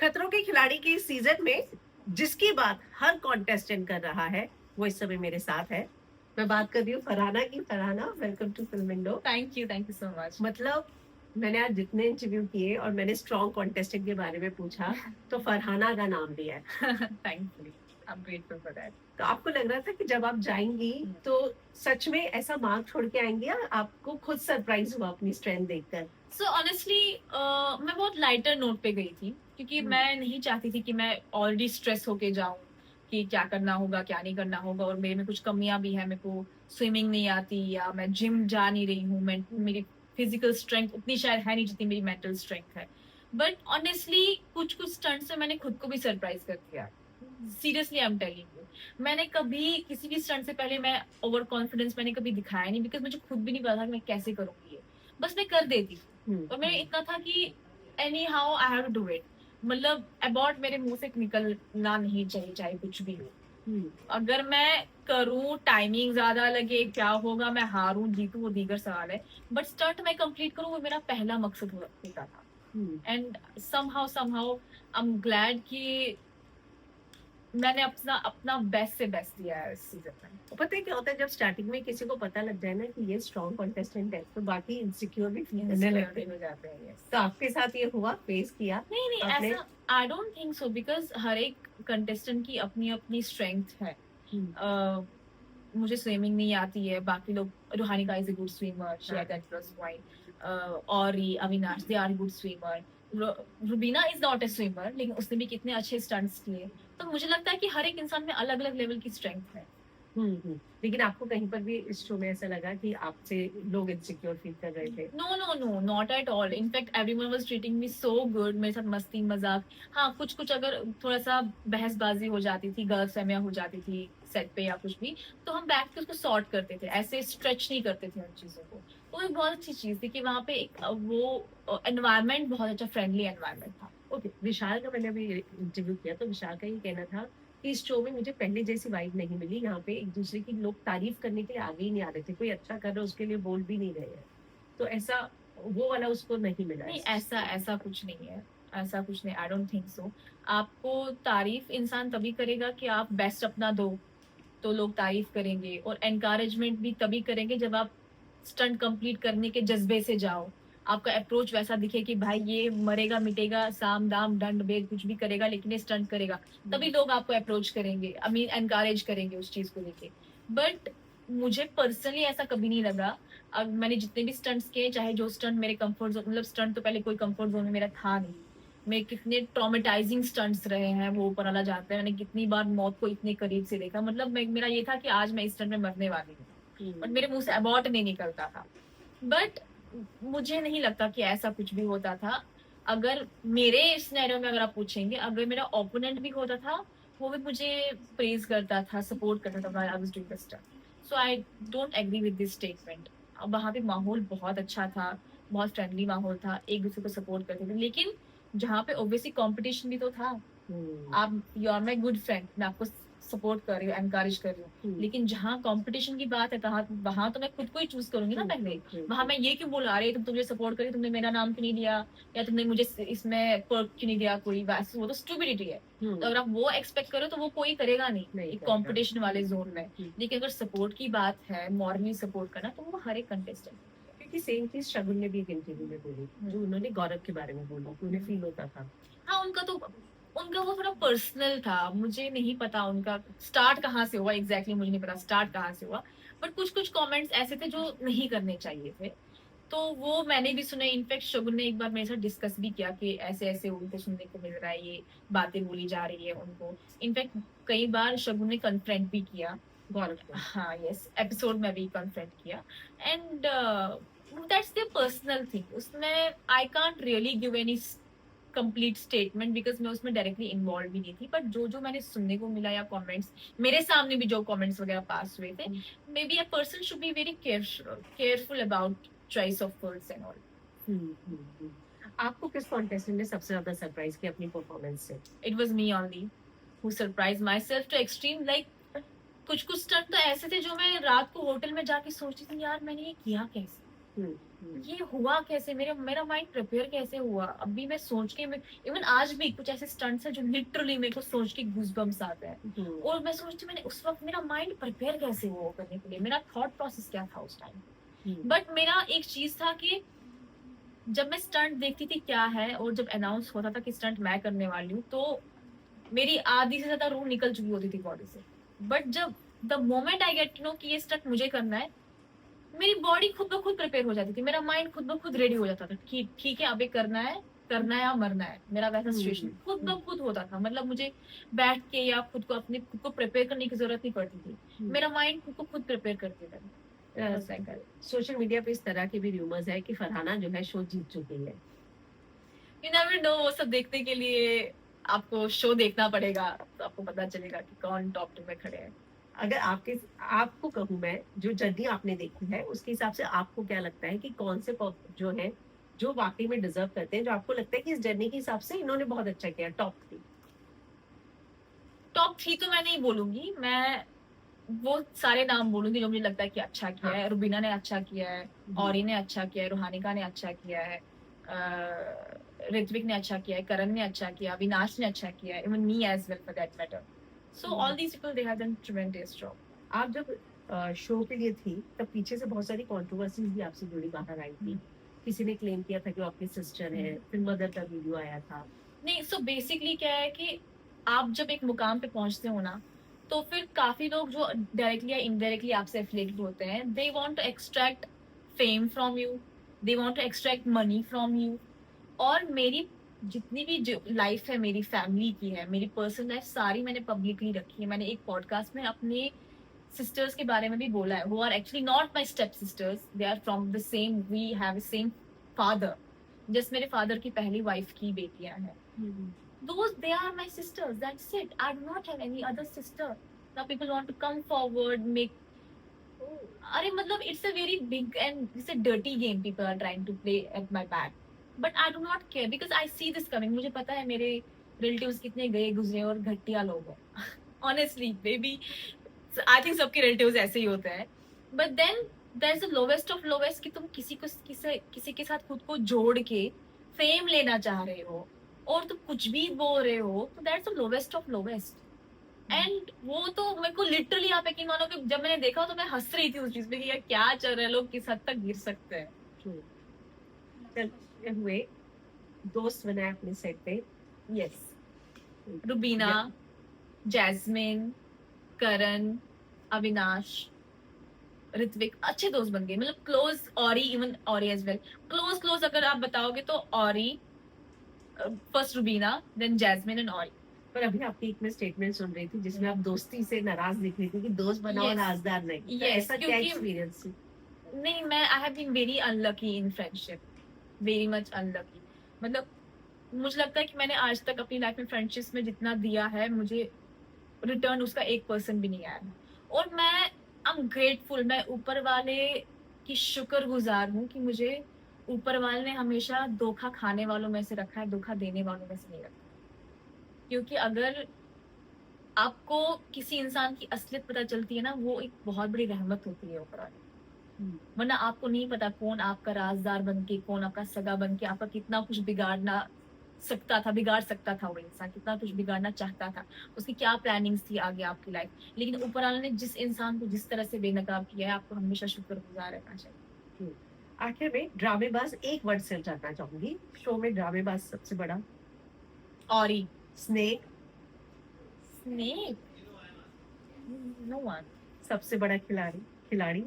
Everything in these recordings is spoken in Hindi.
खतरों के खिलाड़ी के इस सीजन में जिसकी बात हर कॉन्टेस्टेंट कर रहा है वो इस समय मेरे साथ है। मैं बात कर रही हूँ फरहाना की। Farhana, welcome to film window. Thank you so much. मतलब मैंने आज जितने इंटरव्यू किए और मैंने स्ट्रॉन्ग कॉन्टेस्टेंट के बारे में पूछा तो फरहाना का नाम लिया है। Thankfully I am grateful for that. तो आपको लग रहा था कि जब आप जाएंगी तो सच में ऐसा मार्क छोड़ के आएंगे या आपको खुद सरप्राइज हुआ अपनी स्ट्रेंथ देखकर? सो ऑनेस्टली मैं बहुत लाइटर नोट पे गई थी क्योंकि मैं नहीं चाहती थी कि मैं ऑलरेडी स्ट्रेस होके जाऊं कि क्या करना होगा क्या नहीं करना होगा, और मेरे में कुछ कमियां भी है। मेरे को स्विमिंग नहीं आती या मैं जिम जा नहीं रही हूँ। मैं मेरी फिजिकल स्ट्रेंथ उतनी शायद है नहीं जितनी मेरी मेंटल स्ट्रेंथ है। बट ऑनेस्टली कुछ कुछ स्टंट से मैंने खुद को भी सरप्राइज कर दिया। Seriously I am telling you, मैंने कभी किसी भी स्टंट से पहले मैं ओवर कॉन्फिडेंस मैंने कभी दिखाया नहीं, बिकॉज मुझे खुद भी नहीं पता था कि मैं कैसे करूंगी ये। बस मैं कर देती थी और मेरे इतना था कि any how I have to do it. मतलब अबाउट मेरे मुंह से निकलना नहीं चाहिए चाहे कुछ भी हो। अगर मैं करूं टाइमिंग ज्यादा लगे क्या होगा, मैं हारूं जीतूं वो दीगर सवाल है, बट स्टंट मैं कंप्लीट करूं वो मेरा पहला मकसद होता था। And somehow I am glad कि मैंने अपना अपना बेस्ट से बेस्ट दिया है इस सीजन में। तो पता है क्या होता है जब स्टार्टिंग में किसी को पता लग जाए ना कि ये स्ट्रॉन्ग कॉन्टेस्टेंट है तो बाकी इनसिक्योर भी फील करने लगते हो जाते हैं। yes। तो आपके साथ ये हुआ, फेस किया? नहीं आपने? ऐसा I don't think so, because हर एक कंटेस्टेंट की अपनी अपनी स्ट्रेंथ है। मुझे स्विमिंग नहीं आती है, बाकी लोग, Ruhanika is a good swimmer, she had that plus point. और Avinash they are good swimmer. Rubina is not a swimmer लेकिन उसने भी कितने अच्छे स्टंट्स किए। तो मुझे लगता है कि हर एक इंसान में अलग अलग लेवल की स्ट्रेंथ है। लेकिन आपको कहीं पर भी इस शो में ऐसा लगा कि आपसे लोग इनसिक्योर फील कर रहे थे? No not at all. In fact everyone was treating me so good, मेरे साथ मस्ती मजाक। हाँ कुछ कुछ अगर थोड़ा सा बहसबाजी हो जाती थी, गलत फहमियां हो जाती थी सेट पे या कुछ भी, तो हम बैठ के उसको सॉर्ट करते थे, ऐसे स्ट्रेच नहीं करते थे उन चीजों को। तो एक बहुत अच्छी चीज थी कि वहाँ पे एक वो एनवायरमेंट बहुत अच्छा फ्रेंडली एनवायरमेंट था। ओके, विशाल का मैंने अभी इंटरव्यू किया तो विशाल का ये कहना था कि इस शो में मुझे पहले जैसी वाइब नहीं मिली। यहाँ पे एक दूसरे की लोग तारीफ करने के लिए आगे ही नहीं आ रहे थे, कोई अच्छा कर रहा है उसके लिए बोल भी नहीं रहे हैं। तो ऐसा वो वाला उसको नहीं मिला। नहीं ऐसा ऐसा कुछ नहीं है, ऐसा कुछ नहीं, आई डोंट थिंक सो। आपको तारीफ इंसान तभी करेगा कि आप बेस्ट अपना दो, तो लोग तारीफ करेंगे। और एनकरेजमेंट भी तभी करेंगे जब आप स्टंट कंप्लीट करने के जज्बे से जाओ, आपका अप्रोच वैसा दिखे कि भाई ये मरेगा मिटेगा साम दाम दंड भेद कुछ भी करेगा लेकिन ये स्टंट करेगा, तभी लोग आपको अप्रोच करेंगे, आई मीन एनकरेज करेंगे उस चीज को लेके। बट मुझे पर्सनली ऐसा कभी नहीं लगा। अब मैंने जितने भी स्टंट्स किए, चाहे जो स्टंट मेरे कंफर्ट जोन, मतलब स्टंट तो पहले कोई कंफर्ट जोन में मेरा था नहीं। मेरे कितने ट्रॉमेटाइजिंग स्टंट्स रहे हैं वो ऊपर वाला जाता है। मैंने कितनी बार मौत को इतने करीब से देखा, मतलब मेरा ये था कि आज मैं इस स्टंट में मरने वाली हूँ, बट मेरे मुंह से अबॉर्ट नहीं निकलता था। बट मुझे नहीं लगता कि ऐसा कुछ भी होता था। अगर मेरे सिनेरियो में अगर आप पूछेंगे, अगर मेरा ओपोनेंट भी होता था वो भी मुझे प्रेज करता था, सपोर्ट करता था while I was doing the stunt. So I don't agree with this statement. वहां पे माहौल बहुत अच्छा था, बहुत फ्रेंडली माहौल था, एक दूसरे को सपोर्ट करते थे। लेकिन जहाँ पे ऑब्वियसली कंपटीशन भी तो था। आप, you are my good friend, मैं आपको सपोर्ट कर रही हूँ, एनकरेज कर रही हूँ, लेकिन जहाँ कंपटीशन की बात है वहां तो मैं खुद को ही चूज करूंगी ना पहले। वहां मैं ये क्यों बोला रही तुम मुझे सपोर्ट करी, तुमने मेरा नाम क्यों नहीं दिया, या तुमने मुझे इसमें पर्क क्यों नहीं दिया कोई, वैसे वो तो स्टूपिडिटी है। तो अगर आप वो एक्सपेक्ट करो तो वो कोई करेगा नहीं एक कंपटीशन वाले जोन में। लेकिन अगर सपोर्ट की बात है, मॉरली सपोर्ट करना, तो वो हर एक कंटेस्टेंट। क्योंकि सेम चीज शगुन ने भी एक इंटरव्यू में बोली, जो उन्होंने गौरव के बारे में बोली, उन्हें फील होता था। हाँ उनका वो थोड़ा पर्सनल था, मुझे नहीं पता उनका स्टार्ट कहाँ से हुआ एग्जैक्टली, मुझे नहीं पता स्टार्ट कहाँ से हुआ। बट कुछ कुछ कमेंट्स ऐसे थे जो नहीं करने चाहिए थे, तो वो मैंने भी सुने। इनफैक्ट शगुन ने एक बार मेरे साथ डिस्कस भी किया कि ऐसे ऐसे उनको सुनने को मिल रहा है, ये बातें बोली जा रही है उनको। इनफैक्ट कई बार शगुन ने कन्फ्रंट भी किया गौरव को। हाँ यस, एपिसोड में भी कन्फ्रंट किया। And that's their personal thing, उसमें I can't really give any complete statement because मैं उसमें डायरेक्टली इन्वॉल्व भी नहीं थी। बट जो जो मैंने सुनने को मिला या कमेंट्स मेरे सामने भी जो कमेंट्स वगैरह पास हुए थे, may be a person should be very careful about choice of words and all. आपको किस कॉन्टेस्टेंट ने सबसे ज्यादा सरप्राइज किया अपनी परफॉर्मेंस से? It was me only who surprise myself to extreme. Like कुछ कुछ स्टंट तो ऐसे थे जो मैं रात को होटल में जाके सोचती थी यार मैंने ये किया कैसे, ये हुआ कैसे, मेरा माइंड प्रिपेयर कैसे हुआ? अभी मैं सोच के, मैं इवन आज भी कुछ ऐसे स्टंट्स है जो लिटरली मेरे को सोच के गूज़बम्प्स आते हैं। और मैं सोचती मैंने उस वक्त मेरा माइंड प्रिपेयर कैसे हुआ करने के लिए, मेरा थॉट प्रोसेस क्या था उस टाइम। बट मेरा एक चीज था कि जब मैं स्टंट देखती थी क्या है, और जब अनाउंस होता था कि स्टंट मैं करने वाली हूँ, तो मेरी आधी से ज्यादा रूह निकल चुकी होती थी बॉडी से। बट जब the moment I get to know कि ये स्टंट मुझे करना है, मेरी बॉडी खुद ब खुद प्रिपेयर हो जाती थी, मेरा माइंड खुद ब खुद रेडी हो जाता था कि ठीक है अब ये करना है या मरना है। मेरा वैसा सिचुएशन खुद ब खुद होता था, मतलब मुझे बैठ के या खुद को प्रिपेयर करने की जरूरत नहीं पड़ती थी, मेरा माइंड खुद को खुद प्रिपेयर कर देता था। सोशल मीडिया पे इस तरह के भी रूमर्स है कि फरहाना जो है शो जीत चुकी है। यू नेवर नो, वो सब देखने के लिए आपको शो देखना पड़ेगा, तो आपको पता चलेगा कि कौन टॉप 2 में खड़े हैं। अगर आपको कहूँ मैं, जो जर्नी आपने देखी है उसके हिसाब से आपको क्या लगता है कि कौन से जो है जो वाकई में डिजर्व करते हैं, जो आपको लगता है कि इस जर्नी के हिसाब से इन्होंने बहुत अच्छा किया? टॉप 3 तो मैं नहीं बोलूंगी, मैं वो सारे नाम बोलूंगी जो मुझे लगता है कि अच्छा किया है। रुबीना ने अच्छा किया है, औरी ने अच्छा किया है, रूहानिका ने अच्छा किया है, ऋत्विक ने अच्छा किया है, करण ने अच्छा किया, अविनाश ने अच्छा किया है, even me as well for that matter. So all these people they have done tremendous job. आप जब शो के लिए थी तब पीछे से बहुत सारी कंट्रोवर्सीज भी आपसे जुड़ी बाहर आई थी। किसी ने क्लेम किया था कि वो आपकी सिस्टर है, फिर मदर का वीडियो आया था। नहीं, सो बेसिकली क्या है कि आप जब एक मुकाम पे पहुंचते हो ना, तो फिर काफी लोग जो डायरेक्टली या इनडायरेक्टली आपसे एफिलिएटेड होते हैं, they want to extract fame from you, they want to extract money from you. और मेरी जितनी भी जो लाइफ है मेरी फैमिली की है, मेरी पर्सनल लाइफ सारी मैंने पब्लिकली रखी है। मैंने एक पॉडकास्ट में अपने सिस्टर्स के बारे में भी बोला है, who are actually not my step sisters, they are from the same, we have same father, just मेरे फादर की पहली वाइफ की बेटियां हैं। Those, they are my sisters, that's it. I do not have any other sister. Now people want to come forward, make, अरे मतलब it's a very big and it's a dirty game people are trying to play at my back. But I do not care because I see this coming. मुझे पता है मेरे relatives कितने गए गुजरे और घटिया लोग हैं। Honestly, maybe I think सबके relatives ऐसे ही होते हैं। But then there's the lowest of lowest कि तुम किसी के साथ खुद को जोड़ के फेम लेना चाह रहे हो और तुम कुछ भी बोल रहे हो, तो that's the lowest of lowest. And वो तो मेरे को लिटरली, आप यकीन मानो कि जब मैंने देखा तो मैं हंस रही थी उस चीज पे कि यार क्या चल रहा है, लोग किस हद तक गिर सकते हैं। चलते हुए दोस्त बनाए अपने सेट पे। यस, रुबीना, जैस्मिन, करण, अविनाश, ऋत्विक अच्छे दोस्त बन गए, मतलब close. Orry, even Orry as well close अगर आप बताओगे तो Orry first, Rubina, then Jasmin and Orry. पर अभी आपकी एक मैं स्टेटमेंट सुन रही थी जिसमें आप दोस्ती से नाराज दिख रही थी कि दोस्त बनाओ राजदार नहीं। तो ऐसा क्या एक्सपीरियंस? नहीं, मैं I have been very unlucky in friendship, very much unlucky. मतलब मुझे लगता है कि मैंने आज तक अपनी लाइफ में फ्रेंडशिप्स में जितना दिया है, मुझे रिटर्न उसका 1% भी नहीं आया। और मैं आई एम ग्रेटफुल, मैं ऊपर वाले की शुक्रगुजार हूँ कि मुझे ऊपर वाले ने हमेशा धोखा खाने वालों में से रखा है, धोखा देने वालों में से नहीं रखा। क्योंकि अगर आपको किसी इंसान की असलियत पता चलती है ना, वो एक बहुत बड़ी रहमत होती है ऊपर वाले। वरना आपको नहीं पता कौन आपका राजदार बनके, कौन आपका सगा बनके आपका कितना कुछ बिगाड़ सकता था वो इंसान, कितना कुछ बिगाड़ना चाहता था, उसकी क्या प्लानिंग्स थी आगे आपकी लाइफ। लेकिन ऊपर वाले ने जिस इंसान को जिस तरह से बेनकाब किया है, आपको हमेशा शुक्रगुजार रहना चाहिए। आखिर में ड्रामेबाज, एक वर्ड से जानना चाहूंगी, शो में ड्रामेबाज सबसे बड़ा? ऑरी। स्नेक? No one. सबसे बड़ा खिलाड़ी?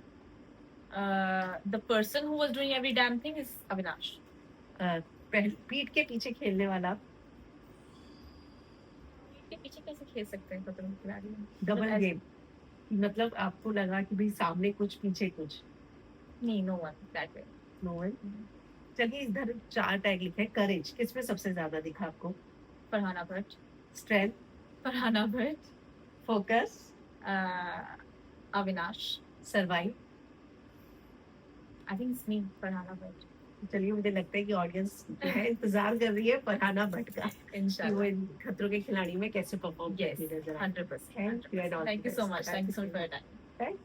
The person who was doing every damn thing is Avinash. पीठ के पीछे खेलने वाला? पीठ के पीछे कैसे खेल सकते हैं पता नहीं खिलाड़ी? डबल गेम, मतलब आपको लगा कि भाई सामने कुछ पीछे कुछ? नहीं, no one that way. No one. चलिए इधर 4 टैग लिखे हैं। करेज किसमें सबसे ज्यादा दिखा आपको? Farhana Bhatt. Strength? Farhana Bhatt. Focus? Avinash. Survive? I think it's me, Farhana Bhatt. चलिए, मुझे लगता है कि ऑडियंस जो है इंतजार कर रही है फरहाना भट्ट का, इंशाल्लाह, वो इन खतरों के खिलाड़ी में कैसे परफॉर्म करती है। 100%। Thank you so much for your time.